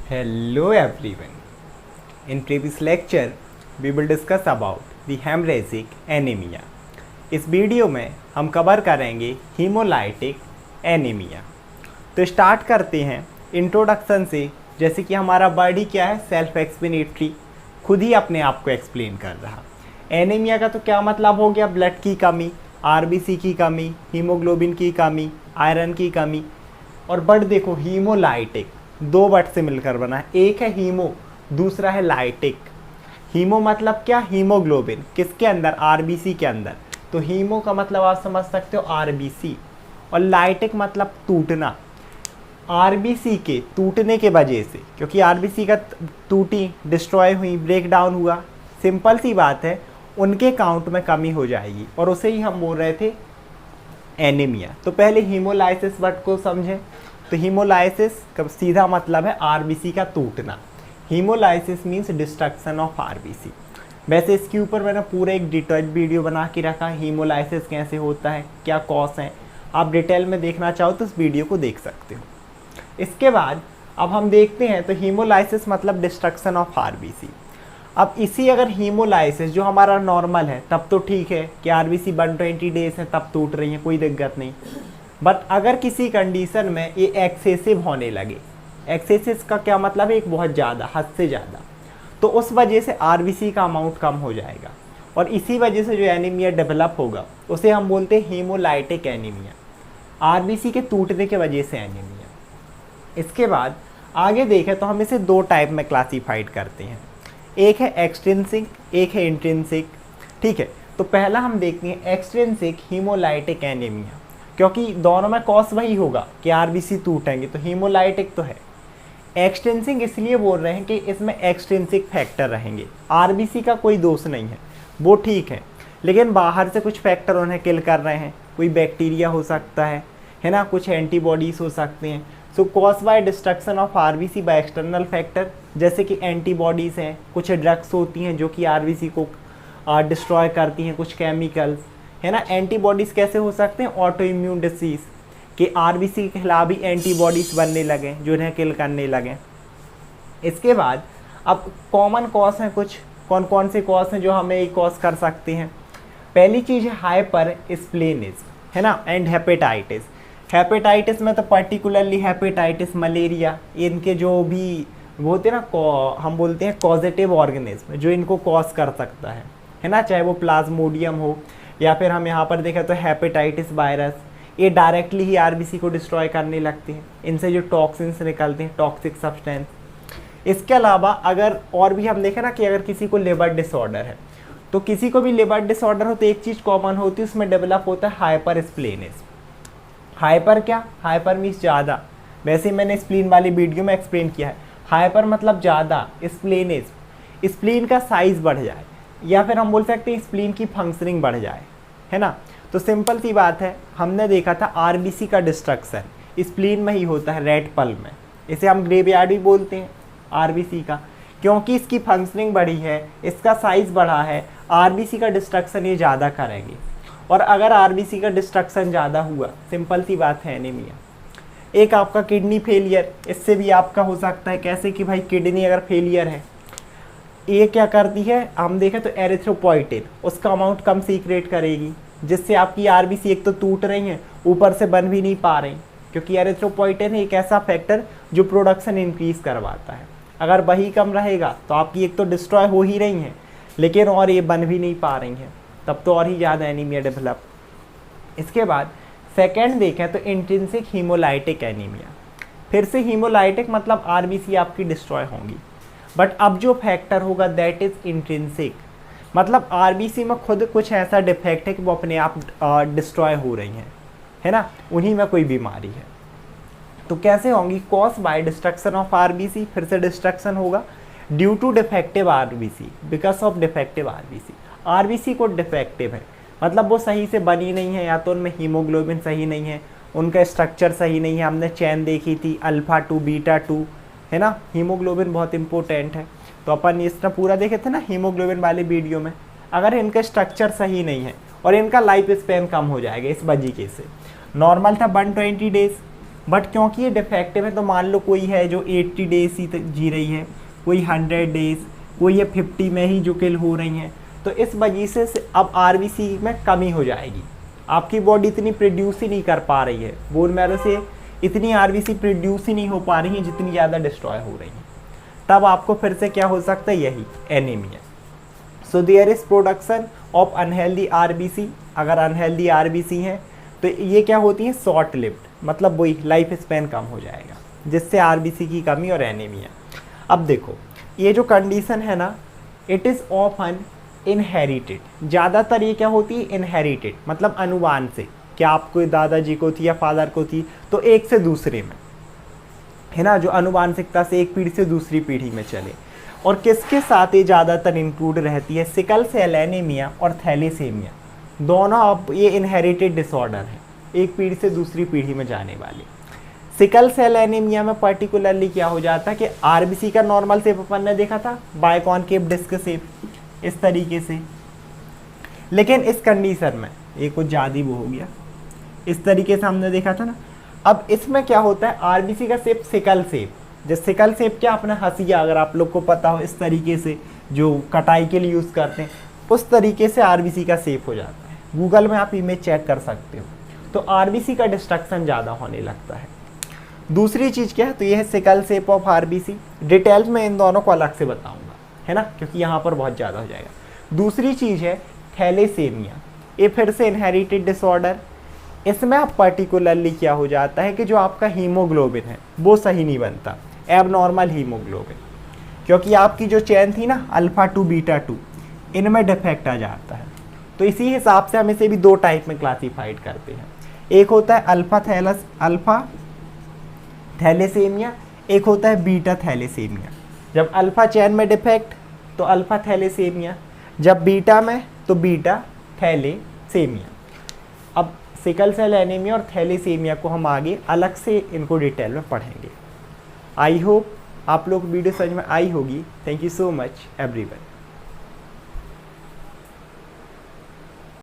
Hello everyone. In previous lecture, we will discuss about the hemorrhagic anemia. इस video में हम cover करेंगे haemolytic anaemia. तो start करते हैं इंट्रोडक्शन से। जैसे कि हमारा वर्ड ही क्या है, सेल्फ एक्सप्लेनेटरी, खुद ही अपने आप को एक्सप्लेन कर रहा। एनीमिया का तो क्या मतलब हो गया, ब्लड की कमी, आरबीसी की कमी, हीमोग्लोबिन की कमी, आयरन की कमी। और वर्ड देखो हीमोलाइटिक, दो वर्ड से मिलकर बना है, एक है हीमो, दूसरा है लाइटिक। हीमो मतलब क्या, हीमोग्लोबिन, किसके अंदर, आरबीसी के अंदर। तो हीमो का मतलब आप समझ सकते हो आरबीसी, और लाइटिक मतलब टूटना, आरबीसी के टूटने के वजह से, क्योंकि आरबीसी का टूटी, डिस्ट्रॉय हुई, ब्रेक डाउन हुआ, सिंपल सी बात है, उनके काउंट में कमी हो जाएगी, और उसे ही हम बोल रहे थे एनीमिया। तो पहले हीमोलाइसिस वर्ड को समझें। तो हीमोलाइसिस का सीधा मतलब है आरबीसी का टूटना। Haemolysis means destruction of RBC. वैसे इसके ऊपर मैंने पूरा एक डिटेल वीडियो बना के रखा है, हीमोलाइसिस कैसे होता है, क्या कॉज है। आप डिटेल में देखना चाहो तो इस वीडियो को देख सकते हो। इसके बाद अब हम देखते हैं, तो हीमोलाइसिस मतलब डिस्ट्रक्शन ऑफ आरबीसी। अब इसी अगर हीमोलाइसिस जो हमारा नॉर्मल है तब तो ठीक है कि आरबीसी 120 डेज है तब टूट रही है, कोई दिक्कत नहीं। बट अगर किसी कंडीशन में ये एक्सेसिव होने लगे, एक्सेसिव का क्या मतलब है, एक बहुत ज़्यादा, हद से ज़्यादा, तो उस वजह से आरबीसी का अमाउंट कम हो जाएगा, और इसी वजह से जो एनीमिया डेवलप होगा उसे हम बोलते हैं हीमोलाइटिक एनीमिया, आरबीसी के टूटने के वजह से एनीमिया। इसके बाद आगे देखें तो हम इसे दो टाइप में क्लासीफाइड करते हैं, एक है एक्सट्रिंसिक, एक है इंट्रिंसिक। ठीक है, तो पहला हम देखते हैं एक्सट्रिंसिक हीमोलाइटिक एनीमिया, क्योंकि दोनों में कॉज वही होगा कि आरबीसी टूटेंगे, तो हीमोलाइटिक तो है। एक्सट्रिंसिक इसलिए बोल रहे हैं कि इसमें एक्सट्रिंसिक फैक्टर रहेंगे, आरबीसी का कोई दोष नहीं है, वो ठीक है, लेकिन बाहर से कुछ फैक्टर उन्हें किल कर रहे हैं, कोई बैक्टीरिया हो सकता है ना, कुछ एंटीबॉडीज हो सकते हैं। So cause by destruction of RBC by external factor, जैसे कि एंटीबॉडीज़ हैं, कुछ ड्रग्स होती हैं जो कि आरबीसी को डिस्ट्रॉय करती हैं, कुछ केमिकल्स, है ना। एंटीबॉडीज़ कैसे हो सकते हैं, ऑटो इम्यून डिसीज़ के आरबीसी के खिलाफ भी एंटीबॉडीज़ बनने लगे जो इन्हें किल करने लगे। इसके बाद अब कॉमन कॉज हैं, कुछ कौन कौन से कॉज हैं जो हमें ये कॉज कर सकते हैं। पहली चीज़ है हाइपर स्प्लेनिज्म, है ना, एंड हेपेटाइटिस। हेपेटाइटिस में तो पर्टिकुलरली हेपेटाइटिस, मलेरिया, इनके जो भी वो होते हैं ना, हम बोलते हैं कॉजेटिव ऑर्गेनिज्म, जो इनको कॉज कर सकता है ना, चाहे वो प्लाज्मोडियम हो या फिर हम यहाँ पर देखें तो हेपेटाइटिस वायरस, ये डायरेक्टली ही आरबीसी को डिस्ट्रॉय करने लगते हैं, इनसे जो टॉक्सिन्स निकलते हैं, टॉक्सिक सब्सटेंस। इसके अलावा अगर और भी हम देखें ना कि अगर किसी को लिवर डिसऑर्डर है, तो किसी को भी लिवर डिसऑर्डर हो तो एक चीज़ कॉमन होती है, उसमें डेवलप होता है हाइपर स्प्लेनिज्म। हाइपर क्या, हाइपर मीन्स ज़्यादा, वैसे मैंने स्प्लीन वाली वीडियो में एक्सप्लेन किया है। हाइपर मतलब ज़्यादा, स्प्लेनिज्म, स्प्लीन का साइज़ बढ़ जाए, या फिर हम बोल सकते हैं स्प्लीन की फंक्शनिंग बढ़ जाए, है ना। तो सिंपल सी बात है, हमने देखा था आरबीसी का डिस्ट्रक्शन स्प्लीन में ही होता है, रेड पल में, इसे हम ग्रेवयार्ड भी बोलते हैं आरबीसी का, क्योंकि इसकी फंक्शनिंग बढ़ी है, इसका साइज़ बढ़ा है, आरबीसी का डिस्ट्रक्शन ये ज़्यादा करेंगे। और अगर आरबीसी का डिस्ट्रक्शन ज़्यादा हुआ, सिंपल सी बात है एनीमिया। एक आपका किडनी फेलियर, इससे भी आपका हो सकता है, कैसे कि भाई किडनी अगर फेलियर है, ये क्या करती है, हम देखें तो एरिथ्रोपोइटिन, उसका अमाउंट कम सीक्रेट करेगी, जिससे आपकी आरबीसी एक तो टूट रही हैं, ऊपर से बन भी नहीं पा रही, क्योंकि एरिथ्रोपोइटिन एक ऐसा फैक्टर जो प्रोडक्शन इंक्रीज करवाता है। अगर वही कम रहेगा तो आपकी एक तो डिस्ट्रॉय हो ही रही हैं, लेकिन और ये बन भी नहीं पा रही हैं, तब तो और ही ज़्यादा एनीमिया डेवलप। इसके बाद सेकेंड देखें तो इंट्रिंसिक हीमोलाइटिक एनीमिया। फिर से हीमोलाइटिक मतलब आरबीसी आपकी डिस्ट्रॉय होंगी, बट अब जो फैक्टर होगा दैट इज़ इंट्रिंसिक, मतलब आरबीसी में खुद कुछ ऐसा डिफेक्ट है कि वो अपने आप डिस्ट्रॉय हो रही हैं, है ना, उन्हीं में कोई बीमारी है। तो कैसे होंगी, cause by destruction of RBC, फिर से डिस्ट्रक्शन होगा due to defective RBC, because of defective RBC. RBC को डिफेक्टिव है मतलब वो सही से बनी नहीं है, या तो उनमें हीमोग्लोबिन सही नहीं है, उनका स्ट्रक्चर सही नहीं है। हमने चैन देखी थी अल्फा 2 बीटा 2, है ना, हीमोग्लोबिन बहुत इंपॉर्टेंट है, तो अपन इसका पूरा देखे थे ना हीमोग्लोबिन वाले वीडियो में। अगर इनका स्ट्रक्चर सही नहीं है और इनका लाइफ स्पैन कम हो जाएगा इस वजह से। नॉर्मल था 120 डेज, बट क्योंकि ये डिफेक्टिव है तो मान लो कोई है जो 80 डेज ही जी रही है, कोई 100 डेज, कोई ये 50 में ही जो किल हो रही हैं, तो इस वजह से अब आरबीसी में कमी हो जाएगी। आपकी बॉडी इतनी प्रोड्यूस ही नहीं कर पा रही है, बोन मैरो से इतनी आरबीसी प्रोड्यूस ही नहीं हो पा रही है जितनी ज़्यादा डिस्ट्रॉय हो रही हैं। तब आपको फिर से क्या हो सकता है, यही anaemia. So there is production of unhealthy RBC. अगर अनहेल्दी आरबीसी है तो ये क्या होती है, शॉर्ट लिव्ड, मतलब वही लाइफ स्पैन कम हो जाएगा, जिससे आरबीसी की कमी और एनीमिया। अब देखो ये जो कंडीशन है ना, इट इज़ ऑफन इनहेरिटेड। ज़्यादातर ये क्या होती है, इनहेरिटेड, मतलब अनुवान से। क्या आपको दादाजी को थी या फादर को थी, तो एक से दूसरे में, है ना, जो अनुवांशिकता से एक पीढ़ी से दूसरी पीढ़ी में चले। और किसके साथ ये ज़्यादातर इंक्लूड रहती है, सिकल सेल एनीमिया और थैलेसीमिया, दोनों अब ये इनहेरिटेड डिसऑर्डर है, एक पीढ़ी से दूसरी पीढ़ी में जाने वाली। सिकल सेल एनीमिया में पर्टिकुलरली क्या हो जाता है कि आरबीसी का नॉर्मल शेप अपन ने देखा था, बाइकॉनकेव डिस्क शेप, इस तरीके से। लेकिन इस कंडीशन में ये कुछ ज़्यादा वो हो गया, इस तरीके से हमने देखा था ना। अब इसमें क्या होता है, आरबीसी का शेप सिकल शेप, जो सिकल शेप क्या अपना हंसिया, अगर आप लोग को पता हो, इस तरीके से जो कटाई के लिए यूज़ करते हैं, उस तरीके से आरबीसी का शेप हो जाता है। गूगल में आप इमेज चेक कर सकते हो। तो आरबीसी का डिस्ट्रक्शन ज़्यादा होने लगता है। दूसरी चीज़ क्या है, तो ये है sickle shape of RBC. Details में इन दोनों को अलग से बताऊंगा, है ना, क्योंकि यहाँ पर बहुत ज़्यादा हो जाएगा। दूसरी चीज़ है थैलेसीमिया, ये फिर से इनहेरिटेड डिसऑर्डर। इसमें आप पर्टिकुलरली क्या हो जाता है कि जो आपका हीमोग्लोबिन है वो सही नहीं बनता, एबनॉर्मल हीमोग्लोबिन, क्योंकि आपकी जो चेन थी ना अल्फ़ा टू बीटा टू, इनमें डिफेक्ट आ जाता है। तो इसी हिसाब से हम इसे भी दो टाइप में क्लासीफाइड करते हैं। एक होता है अल्फ़ा थैलेसीमिया, एक होता है बीटा थैलेसीमिया। जब अल्फ़ा चेन में डिफेक्ट तो अल्फ़ा थैलेसीमिया, जब बीटा में तो बीटा थैलेसीमिया। अब सिकल सेल एनीमिया और थैलेसीमिया को हम आगे अलग से इनको डिटेल में पढ़ेंगे। आई होप आप लोग वीडियो समझ में आई होगी। Thank you so much everyone.